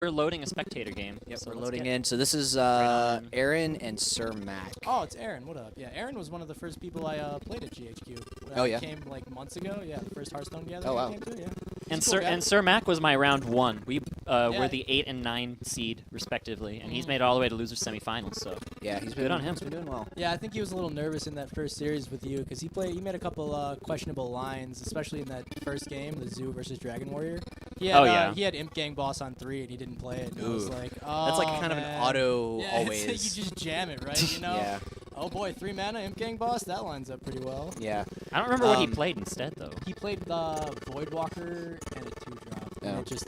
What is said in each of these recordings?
We're loading a spectator game. Yep, So we're let's loading get in. So this is on. Aaron and Sir Mac. Oh, it's Aaron. What up? Yeah, Aaron was one of the first people I played at GHQ. Oh, yeah? Came like months ago. Yeah, the first Hearthstone gathering Oh, wow. I came to, yeah. And He's a cool guy. Sir Mac was my round 1. We Yeah. were the 8 and 9 seed respectively, and he's made it all the way to loser semifinals. So Yeah, he's Good on him. He's been doing well. Yeah, I think he was a little nervous in that first series with you because he made a couple questionable lines, especially in that first game, the Zoo versus Dragon Warrior. He had, he had Imp Gang Boss on 3 and he didn't play it. And I was Ooh. like, oh, That's like kind of an man. auto Yeah, always. It's like you just jam it, right? You know? Yeah. Oh boy, 3 mana Imp Gang Boss. That lines up pretty well. Yeah. I don't remember what he played instead though. He played the Voidwalker and a 2-drop. Oh. And it just,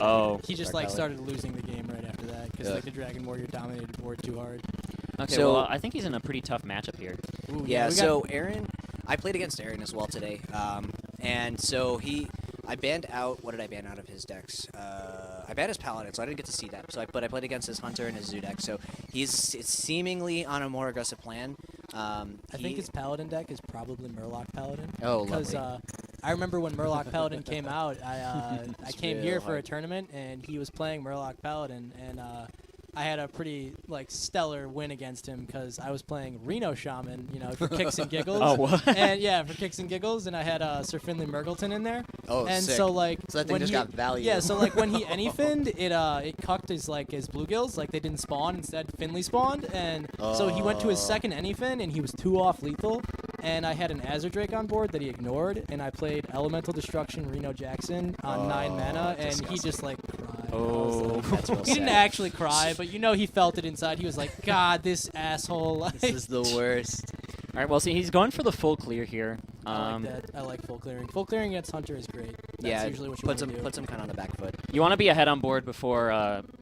he just Dark like Valley. started losing the game right after that because Yeah. like the Dragon Warrior dominated the board too hard. Okay, So- well I think he's in a pretty tough matchup here. Ooh, Yeah, we got- so Aaron, I played against Aaron as well today, and so I banned out, what did I ban out of his decks? I banned his Paladin, so I didn't get to see that, but I played against his Hunter and his Zoo deck, so he's seemingly on a more aggressive plan. I think his Paladin deck is probably Murloc Paladin. Oh, Because lovely. I remember when Murloc Paladin came out, I came here real for a hard. tournament, and he was playing Murloc Paladin, and I had a pretty stellar win against him because I was playing Reno Shaman, for kicks and giggles. Oh, what? And yeah, for kicks and giggles, and I had Sir Finley Murgleton in there. Oh, And sick. so like So that thing when just he, got value. Yeah, so like when he anyfinned, it cucked his bluegills, like they didn't spawn, instead Finley spawned, and so he went to his second anyfin and he was 2 off lethal, and I had an Azure Drake on board that he ignored, and I played Elemental Destruction Reno Jackson on 9 mana, and he just like cried. I was like- That's real he didn't sad. actually cry, but he felt it inside. He was like, God, this asshole. Like, This is the worst. All right, well see he's going for the full clear here. I like that. I like full clearing. Full clearing against Hunter is great. That's Yeah, usually what you puts want to do. him kind of on the back foot. You want to be ahead on board before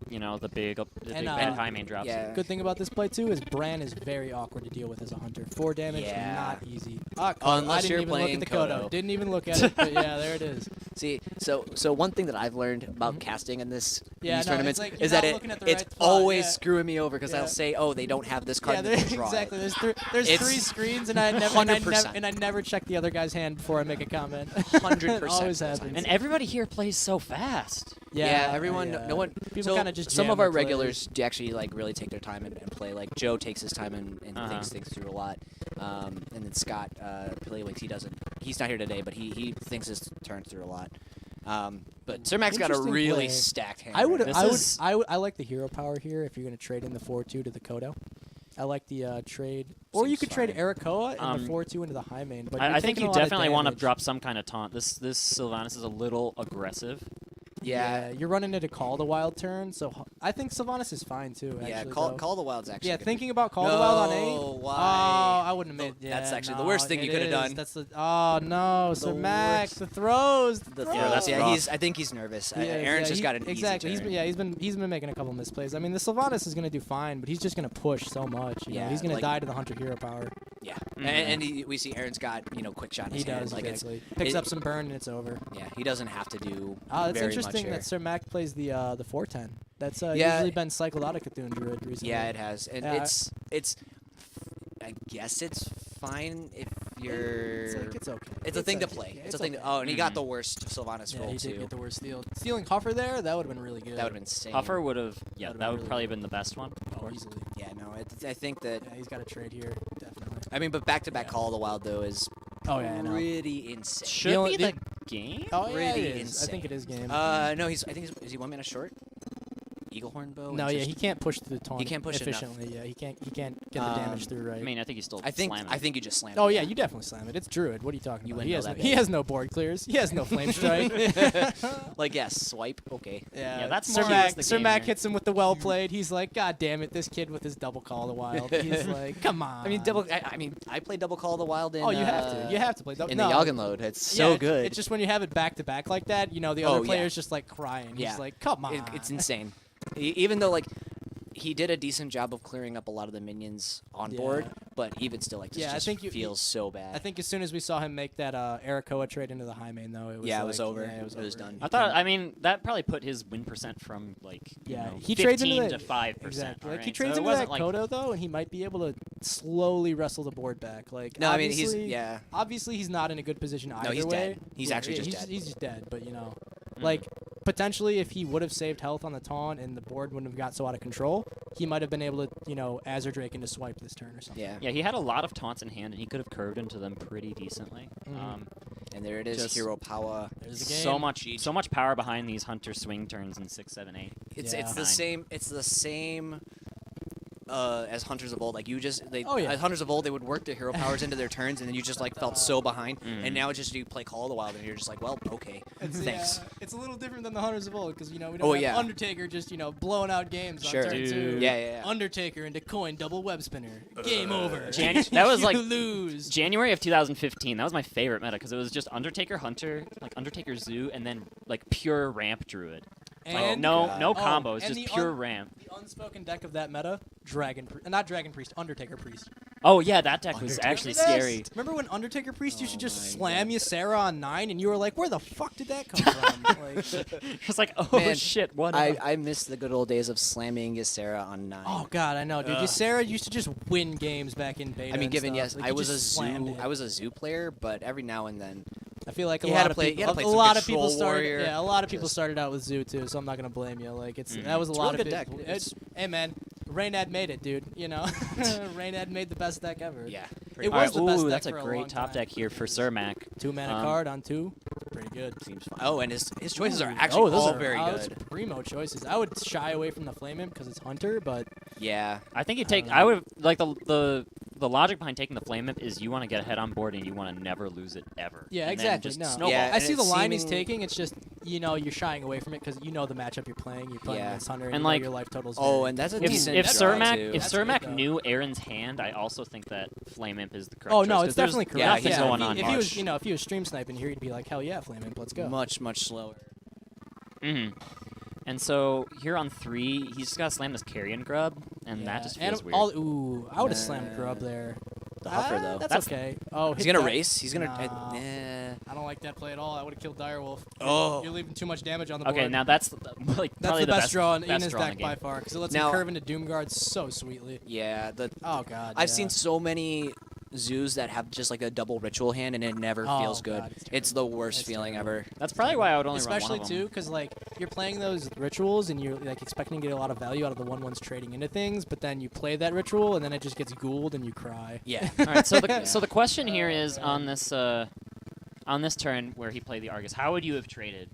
the big And, high main drops. yeah. Good thing about this play too is Bran is very awkward to deal with as a hunter. 4 damage, Yeah. not easy. Unless I didn't you're even look playing at the Kodo. Kodo. Didn't even look at it, but yeah, there it is. See, so one thing that I've learned about casting in these Yeah, no, tournaments it's like is you're that not looking at the it's right spot, always yeah. screwing me over because Yeah. I'll say, oh, they don't have this card Yeah, and they can draw exactly. it. There's It's 3 screens, and I never 100%. and I never check the other guy's hand before I make a comment. 100% It always of the time. happens. And everybody here plays so fast. Yeah, everyone, yeah. no one. People so kinda just some jam of their our plays. regulars do actually like really take their time and play. Like Joe takes his time and thinks things through a lot. And then Scott Pillywinks, he's not here today, but he thinks his turns through a lot. But Sir Mac's got a Interesting really play. stacked hand. I would This I like the hero power here if you're gonna trade in the 4/2 to the Kodo. I like the trade, or you Seems could trade fine. Arakoa and the 4/2 into the high main. But I think you definitely want to to drop some kind of taunt. This Sylvanas is a little aggressive. Yeah, you're running into Call the Wild turn, so I think Sylvanas is fine too. yeah. Actually, Call though. the Wild's actually. Yeah, gonna thinking be- about Call the Wild on 8. No, why? Oh, I wouldn't have made. That's Yeah, actually the no, worst thing you it could have is. done. That's the. Oh no, Sir Mac, worst. the throws. The throws. Yeah, that's yeah. rough. I think he's nervous. Yeah, Aaron's yeah, just got an exactly. easy turn. He's been making a couple misplays. I mean, the Sylvanas is gonna do fine, but he's just gonna push so much. You know? Yeah, He's gonna like- die to the Hunter hero power. Yeah, Mhm. and we see Aaron's got quick shot in He his hand. does Like exactly. Picks it- up some burn and it's over. Yeah, he doesn't have to do It's very interesting much that Sir Mac plays the 4/10. That's Yeah. usually been cycled out of Cthulhu Druid recently. Yeah, it has, and Yeah, it's. I guess it's fine if you're. It's okay. It's a thing to okay. play. Yeah, It's a thing. okay. Oh, and he got the worst Sylvanas Yeah, roll he did too. get the worst steal. Stealing Huffer there, that would have been really good. That would have been insane. Huffer would have, Would've that been would really probably good. been the best one. easily. Yeah, no, I think that. Yeah, he's got a trade here, definitely. I mean, but back-to-back Yeah. Call of the Wild though is Oh yeah, I know. pretty insane. Should only- be the- the game. Oh yeah, Pretty it is. I think it insane. is game. No, I think is he 1 mana short? Eaglehorn bow. no, and yeah, just- he can't push through the taunt. He can't push enough. efficiently. Yeah, he can't get the damage through right. I mean, I think you still I think slam it. I think you just slammed. Oh it. yeah, you definitely slam it. It's Druid. What are you talking You about? wouldn't know that He bad. has no board clears. He has no flame strike. Like swipe. Okay. Yeah, that's Sir more Mac. just the Sir game Mac here. hits him with the well played. He's like, God damn it, this kid with his double Call of the Wild. He's like, come on. I mean, I played double Call of the Wild in. Oh, you have to. You have to play double. in no. the Yoggen load. It's Yeah, so it's- good. It's just when you have it back to back like that, the other Oh, yeah. player's just like crying. Yeah. He's like, come on. It's insane. Even though he did a decent job of clearing up a lot of the minions on board, Yeah. but even still, this Yeah, I just think you- feels so bad. I think as soon as we saw him make that Arakoa trade into the high main, though, it was Yeah, it was like- over. Yeah, it was It was over. done. He I thought. couldn't- I mean, that probably put his win percent from Yeah, he 15 trades into to 5%. Exactly. Like he right? trades so it into that wasn't like Kodo though, and he might be able to slowly wrestle the board back. Like No, I mean he's obviously- Obviously, he's not in a good position either No, he's way. dead. He's actually just dead. He's just dead. But like potentially, if he would have saved health on the taunt and the board wouldn't have got so out of control, he might have been able to, Azure Drake into swipe this turn or something. Yeah. Yeah, he had a lot of taunts in hand, and he could have curved into them pretty decently. And there it is, Just- hero power. There's the game. So much power behind these Hunter swing turns in 6, 7, 8. It's Yeah. the same. It's the same. As Hunters of old, like Oh, yeah. as Hunters of old, they would work their hero powers into their turns, and then you just like felt so behind. And now it's just you play Call of the Wild, and you're just like, well, okay, thanks. It's a little different than the Hunters of old because we don't Oh, have yeah. Undertaker just blowing out games Sure. on turn Dude. 2. Yeah. Undertaker into coin double web spinner. Game over. That was You like lose. January of 2015. That was my favorite meta because it was just Undertaker Hunter, like Undertaker Zoo, and then like pure ramp druid. Like, And no God. combos, and just the pure ramp. The unspoken deck of that meta, not Dragon Priest, Undertaker Priest. Oh yeah, that deck was actually scary. Remember when Undertaker Priest used to just my slam Ysera on 9, and you were like, "Where the fuck did that come from?" Like, It's like, oh Man, shit, what? I miss the good old days of slamming Ysera on 9. oh god, I know, dude. Ysera used to just win games back in beta. I mean, and given stuff. yes, Like, I you was a just slammed zoo. it. I was a zoo player, but every now and then, I feel like a You had lot to of play- people. you had to play A some lot of people Control started. Warrior, Yeah, a lot of people just- started out with Zoo too, so I'm not gonna blame you. Like Mm-hmm. that was a It's a lot real of good deck. Hey man, Raynad made it, dude. Raynad made the best deck ever. yeah. It All right, was the best ooh, deck that's a for a great long top time. deck here for Sir Mac. 2-mana card on 2, pretty good. Seems fun. Oh, and his choices are Ooh, actually those all are very those good. primo choices. I would shy away from the Flame Imp because it's Hunter, but Yeah. I think you I take. don't know. I would like the logic behind taking the Flame Imp is you want to get ahead on board and you want to never lose it ever. yeah, And then exactly. just No, snowball. Yeah, I and see the it's line he's seeming- taking. It's just you're shying away from it because the matchup you're playing. You're playing Yeah. against Hunter, And, and like- your life totals. Oh, very- and that's a If, decent if draw, Cermak too. if That's Cermak good, though. knew Aaron's hand, I also think that Flame Imp is the correct Oh choice. no, 'cause it's there's definitely correct. yeah, nothing he's going if on he, here. was, if he was stream sniping here, he'd be like, hell yeah, Flame Imp, let's go. much slower. And so here on 3, he's just got to slam this Carrion Grub, and that just feels weird. I would have slammed Grub there. The Huffer, though. That's okay. Oh, He's hit gonna that. race. He's gonna. Nah. I don't like that play at all. I would have killed Direwolf. Oh. You're leaving too much damage on the board. Okay, now that's like That's probably the best draw in best his draw in deck the by game. far because it lets Now- him curve into Doomguard so sweetly. Yeah. Oh god. I've yeah. seen so many zoos that have just like a double ritual hand, and it never Oh, feels good. God, it's It's the worst It's feeling terrible. ever. That's probably why I would only Especially run one too, of them. because like you're playing those rituals and you're like expecting to get a lot of value out of the 1/1s trading into things, but then you play that ritual and then it just gets ghouled and you cry. Yeah. All right, so the Yeah. so the question here is on this turn where he played the Argus, how would you have traded?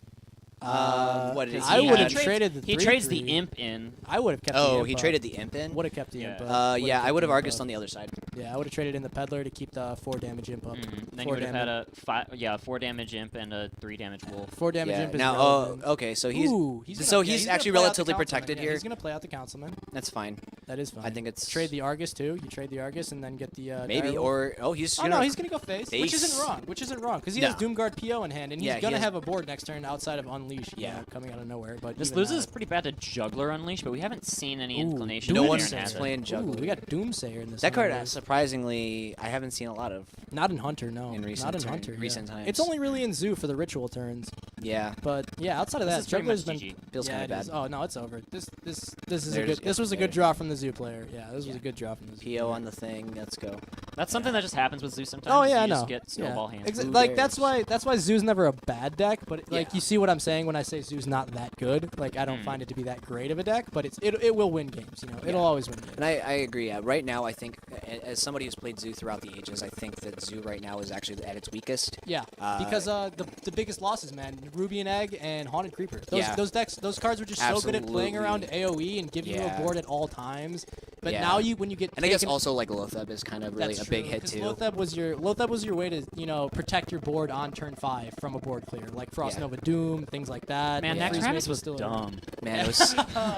What did I he would had? have traded the He trades the 3/3. imp in. I would have kept the Oh, imp he up. traded the imp in. Would have kept the Yeah. imp up. Yeah, I would have kept the Argus imp on up. the other side. Yeah, I would have traded in the Peddler to keep the 4 damage imp up. Then you 4 would have had damage. a 4 damage imp and a 3 damage wolf. 4 damage Yeah. imp is Now, relevant. okay, so he's Ooh, so gonna- he's gonna actually play out the relatively councilman. protected Yeah, here. He's gonna play out the councilman. that's fine. That is fine. I think it's Trade the Argus too. You trade the Argus and then get the maybe Direwolf. he's Oh gonna no, he's gonna go face, which isn't Face. wrong. Which isn't wrong because he No. has Doomguard PO in hand and he's Yeah, he gonna has- have a board next turn outside of Unleash. Yeah. Coming out of nowhere. But This even loses that- pretty bad to Juggler Unleash, but we haven't seen any Ooh, inclination. No that one's Aaron has it. playing Ooh, Juggler. we got Doomsayer in this. That card, Unleash. surprisingly, I haven't seen a lot of. Not in Hunter, no. In recent Not in turn- Hunter. yeah. recent times. It's only really in Zoo for the ritual turns. Yeah, But yeah, outside of This that, is pretty Juggler's much been GG. feels yeah, kind it of is. bad. Oh no, it's over. This is a There's good. This was a good there. draw from the Zoo player. Yeah, this was Yeah. a good draw from the Zoo. PO player. on the thing. Let's go. That's something that just happens with Zeus sometimes. Oh is yeah, I you know. just get snowball hands. Blue Like that's Bears. why Zoo's never a bad deck, but like Yeah. you see what I'm saying when I say Zoo's not that good. Like I don't find it to be that great of a deck, but it will win games. It'll always win games. And I agree. Right now, I think as somebody who's played Zoo throughout the ages, I think that Zoo right now is actually at its weakest. Yeah, because the biggest losses, man, Ruby and Egg and Haunted Creeper. Those decks, those cards were just so good at playing around AOE and giving you a Yeah. board at all times. But Yeah. now when you get And I guess taken- also like Lotheb is kind of really That's a big true, hit 'cause too. Lotheb was your way to protect your board on turn 5 from a board clear, like Frost Yeah. Nova Doom, things like that. Man, Yeah. that Freeze Travis Mage was still dumb. Man, it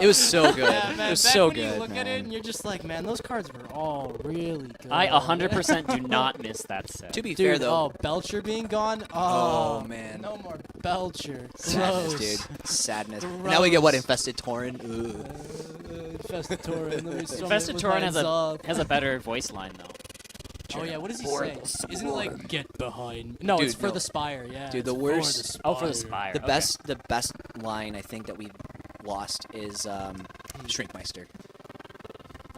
was so good. Yeah, man, it was back so when good. you look man. at it and you're just like, man, those cards were all really good. I 100% do not miss that set. To be Dude, fair though, oh, Belcher being gone. Oh, man. no more Belcher. sadness, Gross. dude, sadness. Now we get what Gross. Infested Tauren. Ugh. Infestatorin. Infestatorin has a better voice line though. Oh yeah, what does he For say? the Isn't it like get behind me? No, it's Dude, for no. the Spire. Yeah. Dude, it's the for worst- Oh, for the Spire. Spire. The okay. the best line I think that we've lost is Shrinkmeister.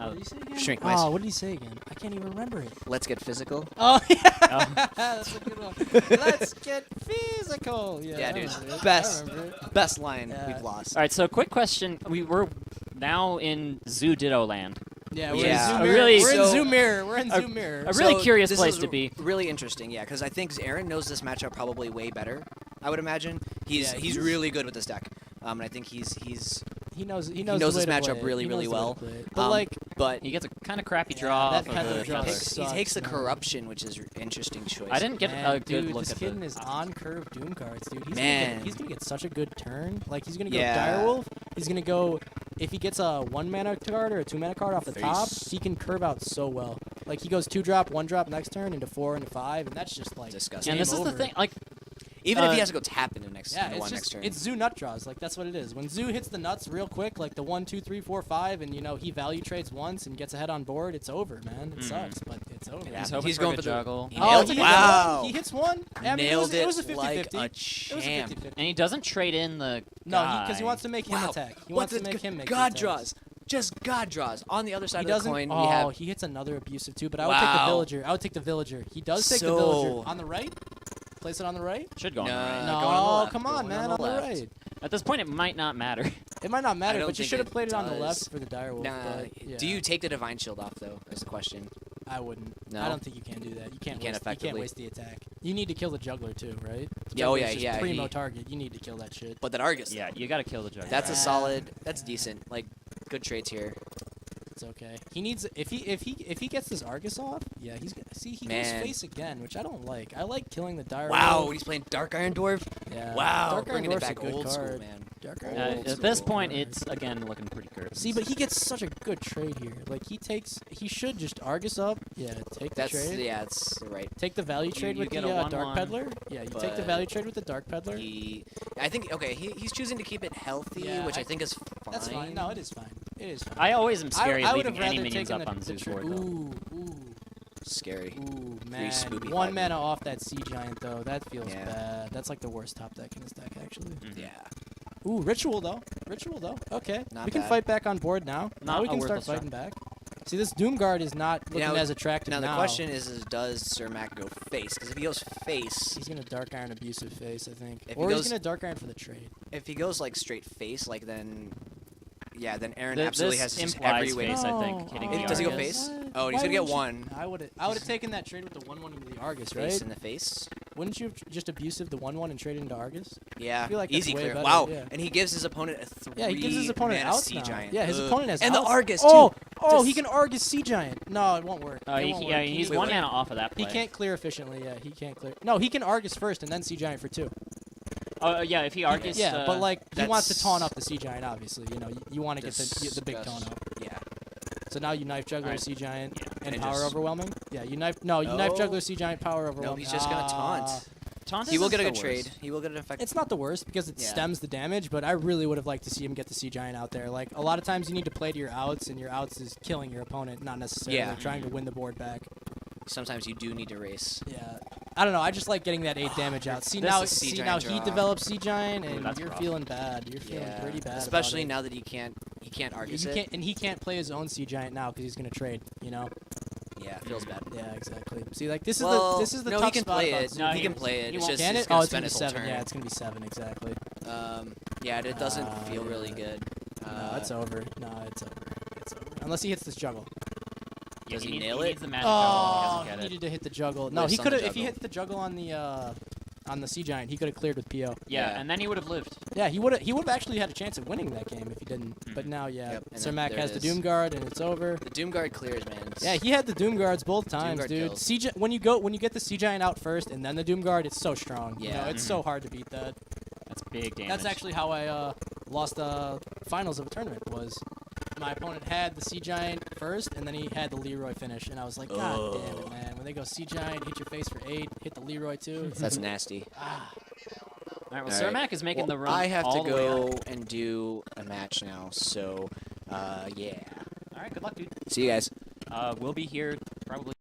What did he say again? Shrink mice. Oh, what did he say again? I can't even remember it. Let's get physical. Oh, yeah. Oh. That's a good one. Let's get physical. Yeah, Yeah, I dude. remember it. Best. I remember it. Best line Yeah. we've lost. All right, so quick question. We're now in Zoo Ditto land. Yeah, Yeah. we're in Zoom A really- Mirror. We're in so- Zoom Mirror. We're in a- Zoom Mirror. a really curious this place is to be. Really interesting, yeah, because I think Aaron knows this matchup probably way better. I would imagine he's Yeah, he's he's- really good with this deck, and I think he's He knows knows the way this to play matchup it. really, He really knows the way well. to play it. But like, but He gets a kind of crappy Yeah, draw that off of kind of the draw feather. sucks. he takes the man. corruption, which is an interesting choice. I didn't get man, a good dude, look this at kid the. is on curve Doom cards, dude. Man. He's gonna get such a good turn. Like he's gonna go Yeah. Direwolf. He's gonna go. If he gets a 1 mana card or a 2 mana card off the top, Face. he can curve out so well. Like he goes 2-drop, 1-drop next turn into 4 into 5, and that's just like Disgusting. And this is game the over. thing, like, Even if he uh, has to go tap into next Yeah, into it's one next just turn. it's Zoo nut draws. Like that's what it is. When Zoo hits the nuts real quick, like the 1, 2, 3, 4, 5, and he value trades once and gets ahead on board, it's over, man. It sucks, but it's over. Yeah. he's hoping he's for going a for the- juggle. He Oh, nailed he it. hits Wow. one. He hits one. I mean, Nailed it was a it like 50-50. a It was a champ. 50-50. And he doesn't trade in the No, guy. because he wants to make him Wow. attack. He What wants the to make him make God the attacks. draws. Just God draws. On the other side He of the doesn't. coin, Oh, we have he hits another abusive too. But I would take the Wow. villager. I would take the villager. He does take the So- villager on the right. Place it on the right. Should go on the right. No, No, going on the left, come on, going man, on on the the left. right. At this point, it might not matter. It might not matter, don't but you think should have it played it on the does. left for the direwolf. Nah. But, yeah, Do you take the divine shield off though? Is the question. I wouldn't. No? I don't think you can do that. You can't. can't waste, effectively- waste the attack. You need to kill the juggler too, right? The Yeah, oh, juggler's yeah, just yeah, Primo he- target. You need to kill that shit. But that Argus. Yeah, you gotta kill the juggler. That's a Yeah. solid. That's decent. Like good trades here. It's okay. He needs if he gets this Argus off. Yeah, he's gonna see he goes Man. face again, which I don't like. I like killing the direwolf. Wow, he's playing Dark Iron Dwarf. Yeah. Wow, Dark Iron bringing it Dwarf's a back good old school, card. man. Dark Uh, Iron At Dwarf's a this good point, card. it's again looking pretty curvy. See, but he gets such a good trade here. Like he should just Argus up. Yeah, take the That's trade. yeah, it's right. Take the value trade you with get the a 1/1, Dark Peddler. Yeah, you take the but value trade with the Dark Peddler. I think okay. He's choosing to keep it healthy, Yeah, which I think is fine. That's fine. No, it is fine. It is fine. I always am scary I of would leaving have any rather minions taken up on the Zeus trade. board, though. Ooh, Scary. ooh, man. spoopy 1 5e. mana off that Sea Giant though. That feels Yeah. bad. That's like the worst top deck in this deck actually. Yeah. Ooh, Ritual though. Ritual though. Okay. Not we can bad. fight back on board now. Not Now we a can start worthless fighting back. See, this Doomguard is not looking Now- as attractive Now now. the question is does Sir Mac go face? Because if he goes face, He's gonna Dark Iron abusive face, I think. If he Or he's goes- gonna Dark Iron for the trade. if he goes like straight face, like then, yeah, then Aaron Th- absolutely this has just implies every way. face, I think, hitting the Does he go Argus. face? What? Oh, and he's Why gonna get wouldn't you- one. I would have taken that trade with the 1/1 into the Argus, right? Face in the face. Wouldn't you have just abusive the 1/1 and trade into Argus? Yeah, feel like that's easy way clear. better, Wow, yeah. and he gives his opponent a 3 Yeah, he gives his opponent mana outs Sea now. Giant. Yeah, his Ugh. opponent has and outs. the Argus Oh, too. oh, he Just- can Argus Sea Giant. No, it won't work. It won't Yeah, work. he's Wait, one wait. mana off of that He play. can't clear efficiently. Yeah, he can't clear. No, he can Argus first and then Sea Giant for 2. Oh, yeah, if he Argus. Yeah, but like he wants to that's- taunt up the Sea Giant. Obviously, you want to get the big taunt up. Yeah. So now you knife juggler Alright. Sea Giant and And power just- overwhelming. Yeah, you knife. No, you knife No. juggler Sea Giant power overwhelming. No, he's just gonna Ah. taunt. Taunt He will isn't get a the good trade. worst. He will get an effect. It's not the worst because it Yeah. stems the damage, but I really would have liked to see him get the Sea Giant out there. Like a lot of times you need to play to your outs, and your outs is killing your opponent, not necessarily Yeah. trying to win the board back. Sometimes you do need to race. Yeah, I don't know. I just like getting that 8 damage out. See This now, is Sea see Giant now he draw. develops Sea Giant, Ooh, and that's you're rough. feeling bad. You're feeling Yeah. pretty bad. about Especially it. now that he can't Argus He it. can't, and he can't play his own Sea Giant now because he's gonna trade. You know. Yeah, it feels bad. Yeah, exactly. See, like this is Well, the this is the no, tough he can spot play about it. Zoo. No, he can play it. he It's won't. just Can he's it? gonna Oh, it's spend gonna be his whole 7. turn. Yeah, it's gonna be 7 exactly. Yeah, it doesn't feel yeah. really good. No, it's over. No, it's over. It's over. Unless he hits this juggle. Yeah, Does he needs- nail he it? needs the magic Oh, juggle. he He doesn't get needed it. to hit the juggle. No, Whiffs he on could the have. If he juggle. hit the juggle on the Sea Giant, he could have cleared with PO. Yeah, Yeah. and then he would have lived. Yeah, he would have actually had a chance at winning that game if he didn't. But now, yeah, Yep, and Sir then Mac there has it the is. Doom Guard, and it's over. The Doom Guard clears, man. It's- Yeah, he had the Doom Guards both times, Guard dude. kills. When you get the Sea Giant out first and then the Doom Guard, it's so strong. You know, Yeah. it's so hard to beat that. That's big damage. That's actually how I lost the finals of a tournament. Was my opponent had the Sea Giant first, and then he had the Leroy finish, and I was like, God damn it, man! When they go Sea Giant, hit your face for 8, hit the Leroy too. That's nasty. All right, well, All Sir right. Mac is making Well, the run. I have all to the way go up. and do a match now, so yeah. All right, good luck, dude. See you guys. We'll be here probably.